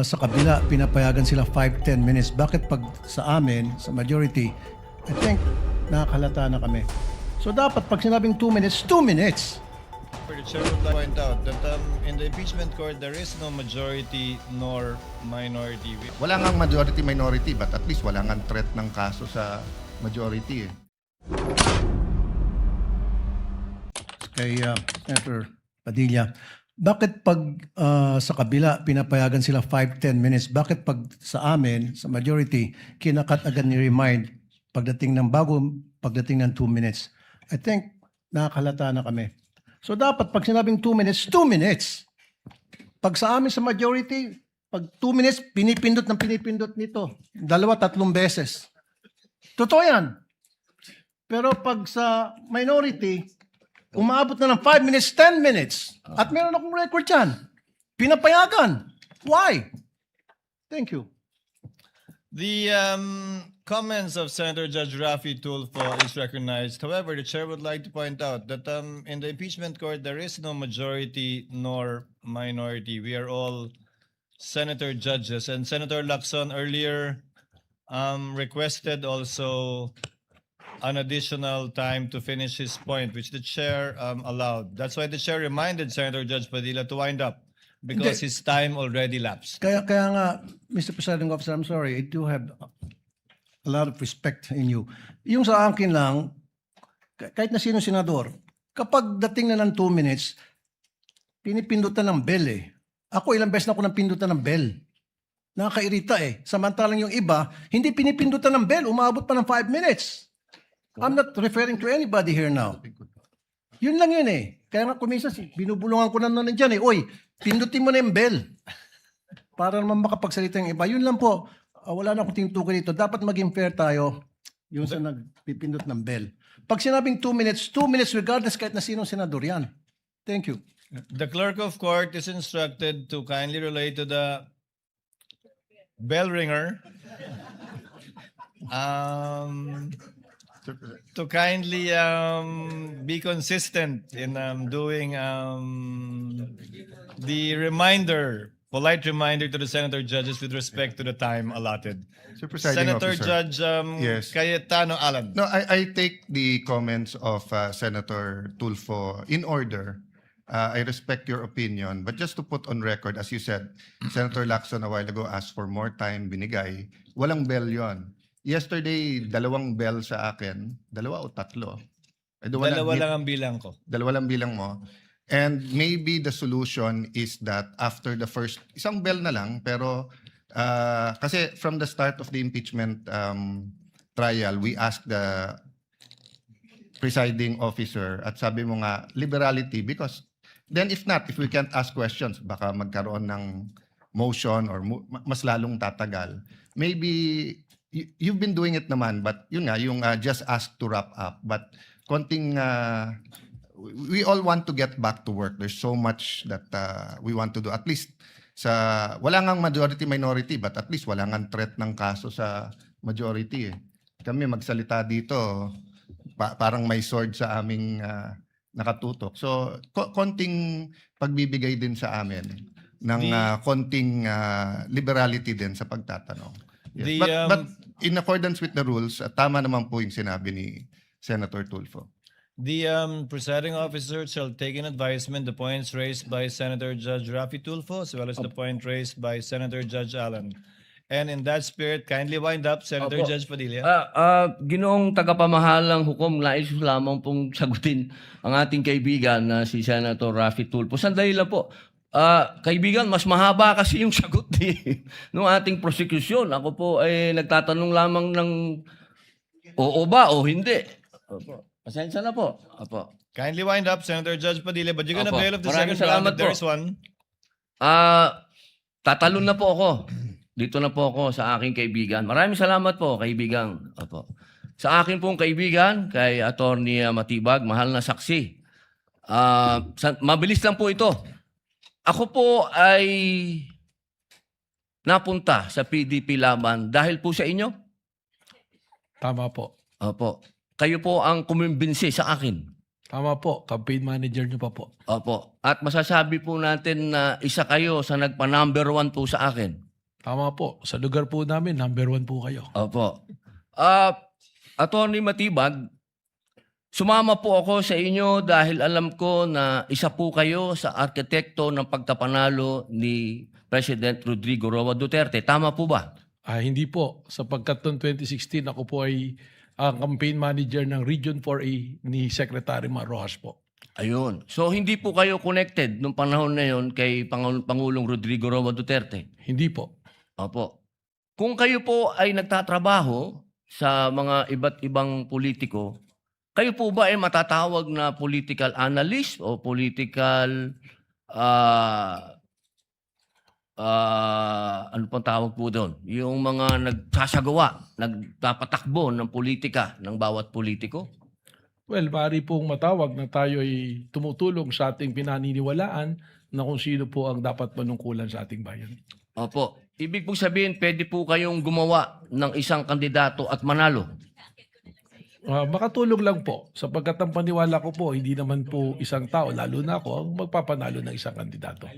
Sa kabila, pinapayagan sila 5-10 minutes. Bakit pag sa amin, sa majority, I think nakakalata na kami. So dapat pag sinabing 2 minutes, 2 minutes. The chair would like to point out that in the impeachment court, there is no majority nor minority. Wala ngang majority-minority, but at least wala ngang threat ng kaso sa majority. Kay Senator Padilla, bakit pag sa kabila, pinapayagan sila 5-10 minutes? Bakit pag sa amin, sa majority, kinakat agad ni remind pagdating ng pagdating ng 2 minutes? I think nakakalata na kami. So dapat pag sinabing 2 minutes, 2 minutes. Pag sa amin sa majority, pag 2 minutes, pinipindot nito. 2-3 beses. Totoo yan. Pero pag sa minority, umabot na ng 5 minutes, 10 minutes. At meron akong record yan. Pinapayagan. Why? Thank you. The comments of Senator Judge Rafi Tulfo is recognized. However, the chair would like to point out that in the impeachment court, there is no majority nor minority. We are all senator judges. And Senator Lacson earlier requested also an additional time to finish his point, which the chair allowed. That's why the chair reminded Senator Judge Padilla to wind up because his time already lapsed. Kaya nga, Mr. Presiding Officer, I'm sorry, I do have a lot of respect in you. Yung sa akin lang, kahit na sino senador, kapag dating na ng 2 minutes, pinipindutan ng bell eh. Ako ilang beses na ako nang pindutan ng bell. Nakakairita eh. Samantalang yung iba, hindi pinipindutan ng bell, umabot pa ng 5 minutes. I'm not referring to anybody here now. Yun lang yun eh. Kaya nga kuminsan, binubulungan ko na nun dyan eh. Oy, pindutin mo na yung bell. Para naman makapagsalita yung iba. Yun lang po. Wala na akong tinutukoy dito. Dapat maging fair tayo yung sa nagpipindot ng bell. Pag sinabing 2 minutes, 2 minutes regardless kahit na sinong senador yan. Thank you. The clerk of court is instructed to kindly relate to the bell ringer to kindly be consistent in doing the polite reminder to the senator judges with respect to the time allotted. Sir Presiding Senator Officer. Judge Yes. Cayetano Alan. No, I take the comments of Senator Tulfo in order. I respect your opinion, but just to put on record, as you said, Senator Lacson a while ago asked for more time, binigay. Walang bell yon. Yesterday, 2 bell sa akin. 2 o 3? Dalawa lang ang bilang ko. 2 lang bilang mo. And maybe the solution is that after the first, isang bell na lang, pero kasi from the start of the impeachment trial, we asked the presiding officer at sabi mo nga, liberality, because then if we can't ask questions, baka magkaroon ng motion or mas lalong tatagal. Maybe you've been doing it naman, but yun nga, yung just ask to wrap up. But konting, we all want to get back to work. There's so much that we want to do. At least, wala ngang majority-minority, but at least wala ngang threat ng kaso sa majority. Kami magsalita dito, parang may sword sa aming nakatutok. So, konting pagbibigay din sa amin ng konting liberality din sa pagtatanong. Yes. But in accordance with the rules, tama naman po yung sinabi ni Senator Tulfo. The presiding officer shall take in advisement the points raised by Senator Judge Rafi Tulfo as well as the point raised by Senator Judge Allen. And in that spirit, kindly wind up, Senator Judge Padilla. Ginoong tagapamahalang hukom, nais ko lamang pong sagutin ang ating kaibigan na si Senator Rafi Tulfo. Sandali lang po. Kaibigan, mas mahaba kasi yung sagot ng ating prosecution. Ako po ay nagtatanong lamang ng oo ba o hindi. Opo. Pasensya na po. Opo. Kindly wind up, Senator Judge Padilla, but you're gonna Opo. bail of the Maraming second round salamat if there's po. one. Tatalon na po ako. Dito na po ako sa aking kaibigan. Maraming salamat po, kaibigan. Opo. Sa akin pong kaibigan, kay Attorney Matibag, mahal na saksi. Mabilis lang po ito. Ako po ay napunta sa PDP Laban dahil po sa inyo. Tama po. Opo. Kayo po ang kumimbinsi sa akin. Tama po. Campaign manager nyo pa po. Opo. At masasabi po natin na isa kayo sa nagpa-number 1 po sa akin. Tama po. Sa lugar po namin, number 1 po kayo. Opo. Attorney Matibag, sumama po ako sa inyo dahil alam ko na isa po kayo sa arkitekto ng pagkapanalo ni President Rodrigo Roa Duterte. Tama po ba? Hindi po. Sapagkat noong 2016, ako po ay ang campaign manager ng Region 4A ni Secretary Mar Rojas po. Ayun. So hindi po kayo connected nung panahon na yon kay Pangulong Rodrigo Roa Duterte? Hindi po. Opo. Kung kayo po ay nagtatrabaho sa mga iba't ibang politiko, kayo po ba ay matatawag na political analyst o political ano pang tawag po doon? Yung mga nagsasagawa, nagpapatakbo ng politika ng bawat politiko? Well, maaari pong matawag na tayo ay tumutulong sa ating pinaniniwalaan na kung sino po ang dapat manungkulan sa ating bayan. Opo. Ibig pong sabihin, pwede po kayong gumawa ng isang kandidato at manalo. Makatulong lang po sapagkat ang paniwala ko po, hindi naman po isang tao, lalo na ako, ang magpapanalo ng isang kandidato.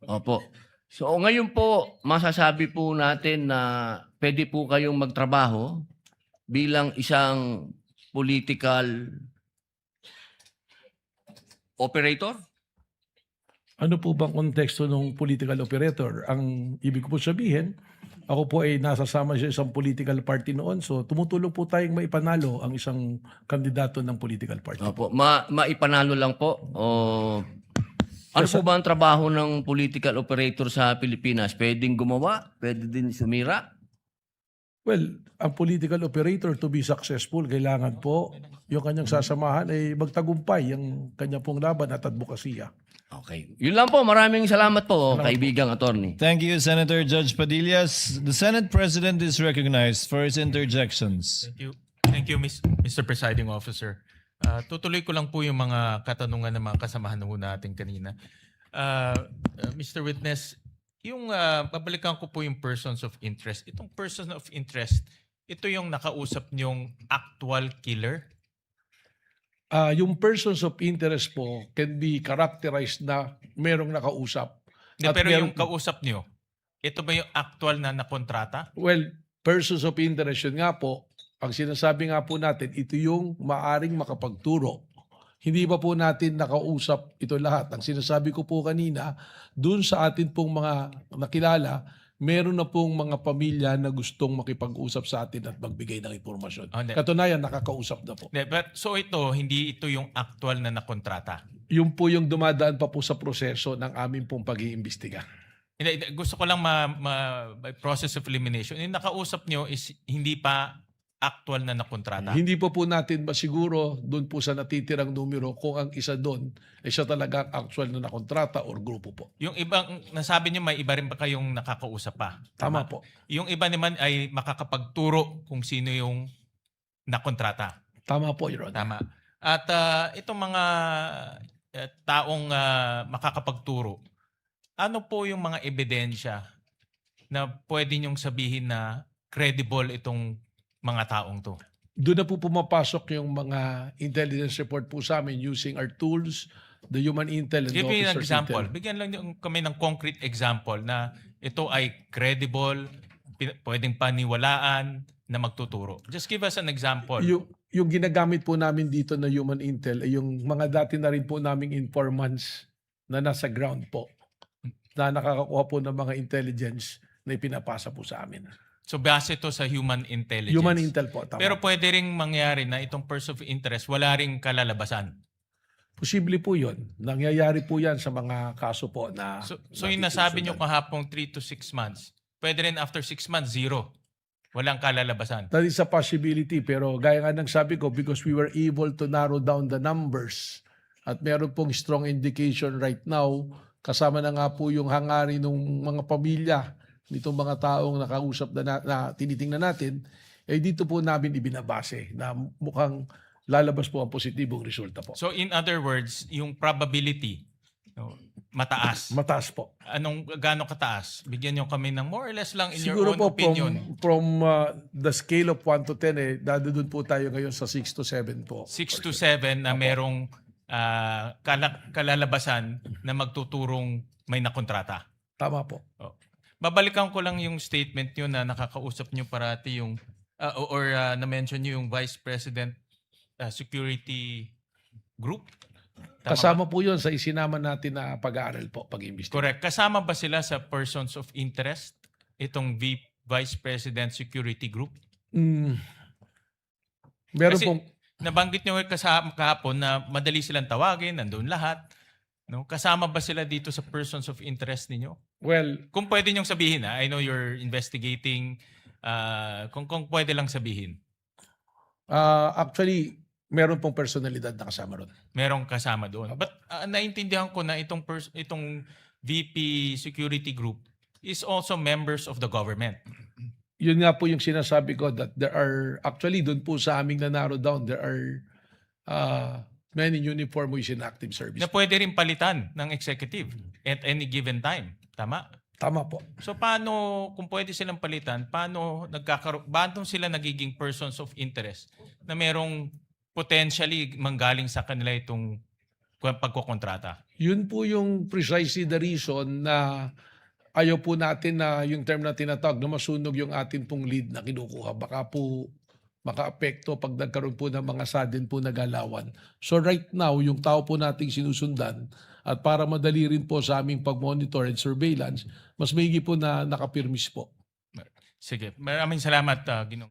Opo. So ngayon po, masasabi po natin na pwede po kayong magtrabaho bilang isang political operator? Ano po bang konteksto ng political operator? Ang ibig ko po sabihin, ako po ay nasasama sa isang political party noon. So tumutulong po tayong maipanalo ang isang kandidato ng political party. Opo. Maipanalo lang po? O ano po ba ang trabaho ng political operator sa Pilipinas? Pwedeng gumawa? Pwede din sumira? Well, ang political operator to be successful, kailangan po yung kanyang sasamahan ay magtagumpay ang kanya pong laban at advokasya. Okay. Yun lang po. Maraming salamat po, kaibigang attorney. Thank you, Senator Judge Padillas. The Senate President is recognized for his interjections. Thank you. Thank you, Mr. Presiding Officer. Tutuloy ko lang po yung mga katanungan ng mga kasamahan ho natin kanina. Mr. Witness, yung babalikan ko po yung persons of interest. Itong persons of interest, ito yung nakausap niyong actual killer? Yung persons of interest po can be characterized na merong nakausap. Hindi, At pero meron- yung kausap niyo, ito ba yung actual na nakontrata? Well, persons of interest yun nga po, ang sinasabi nga po natin, ito yung maaring makapagturo. Hindi pa po natin nakausap ito lahat. Ang sinasabi ko po kanina, dun sa atin pong mga nakilala, meron na pong mga pamilya na gustong makipag-usap sa atin at magbigay ng impormasyon. Oh, hindi. Katunayan, nakakausap na po. Hindi, but, so hindi ito yung actual na nakontrata? Yun po yung dumadaan pa po sa proseso ng aming pong pag-iimbestiga. Hindi, gusto ko lang by process of elimination. Yung nakausap niyo is hindi pa actual na nakontrata? Hindi po natin masiguro doon po sa natitirang numero kung ang isa doon ay siya talaga ang actual na nakontrata or grupo po. Yung ibang, nasabi niyo may iba rin ba kayong nakakausap pa? Tama po. Yung iba naman ay makakapagturo kung sino yung nakontrata. Tama po, Your Honor. Tama. At itong mga taong makakapagturo, ano po yung mga ebidensya na pwede niyong sabihin na credible itong mga taong to? Doon na po pumapasok yung mga intelligence report po sa amin using our tools, the human intel and the Give me an officer's example. intel. Bigyan lang kami ng concrete example na ito ay credible, pwedeng paniwalaan na magtuturo. Just give us an example. Yung ginagamit po namin dito na human intel ay yung mga dati na rin po naming informants na nasa ground po na nakakakuha po ng mga intelligence na ipinapasa po sa amin. So base ito sa human intelligence. Human intel po, tama. Pero pwede ring mangyari na itong person of interest wala ring kalalabasan. Posible po yun. Nangyayari po yan sa mga kaso po na... So yung nasabi nyo kahapong 3 to 6 months, pwede rin after 6 months, 0. Walang kalalabasan. That is a possibility. Pero gaya nga ng sabi ko, because we were able to narrow down the numbers at meron pong strong indication right now, kasama na nga po yung hangarin ng mga pamilya nitong mga taong nakausap na tinitingnan natin, eh dito po namin ibinabase na mukhang lalabas po ang positibong resulta po. So in other words, yung probability, mataas. Mataas po. Gaano kataas? Bigyan nyo kami ng more or less lang in Siguro your own po opinion. from the scale of 1 to 10, dadudun po tayo ngayon sa 6 to 7 po. 6 to 7 na merong kalalabasan na magtuturong may nakontrata. Tama po. Oh. babalikan ko lang yung statement nyo na nakakausap nyo parati yung na-mention nyo yung Vice President Security Group. Tama Kasama po yun sa isinama natin na pag-aaral po, pag-imbestiga. Correct. Kasama ba sila sa persons of interest itong Vice President Security Group? Meron Kasi pong, nabanggit nyo kahapon na madali silang tawagin, nandun lahat. No? Kasama ba sila dito sa persons of interest ninyo? well, Kung pwede nyong sabihin, I know you're investigating, kung pwede lang sabihin, actually, meron pong personalidad na kasama ron. merong kasama doon. But naintindihan ko na itong VP Security Group is also members of the government. Yun nga po yung sinasabi ko that there are, actually doon po sa aming na-narrow down, there are many uniform who is in active service. Na pwede rin palitan ng executive at any given time. Tama? Tama po. So paano, kung pwede silang palitan, paano sila nagiging persons of interest na merong potentially manggaling sa kanila itong pagkukontrata? Yun po yung precisely the reason na ayaw po natin na yung term na tinatawag na masunog yung atin pong lead na kinukuha. Baka po maka-apekto pag nagkaroon po ng mga sudden po na galawan. So right now, yung tao po nating sinusundan at para madali rin po sa aming pag-monitor and surveillance, mas maigi po na nakapirmis po. Sige. Maraming salamat, Ginoong.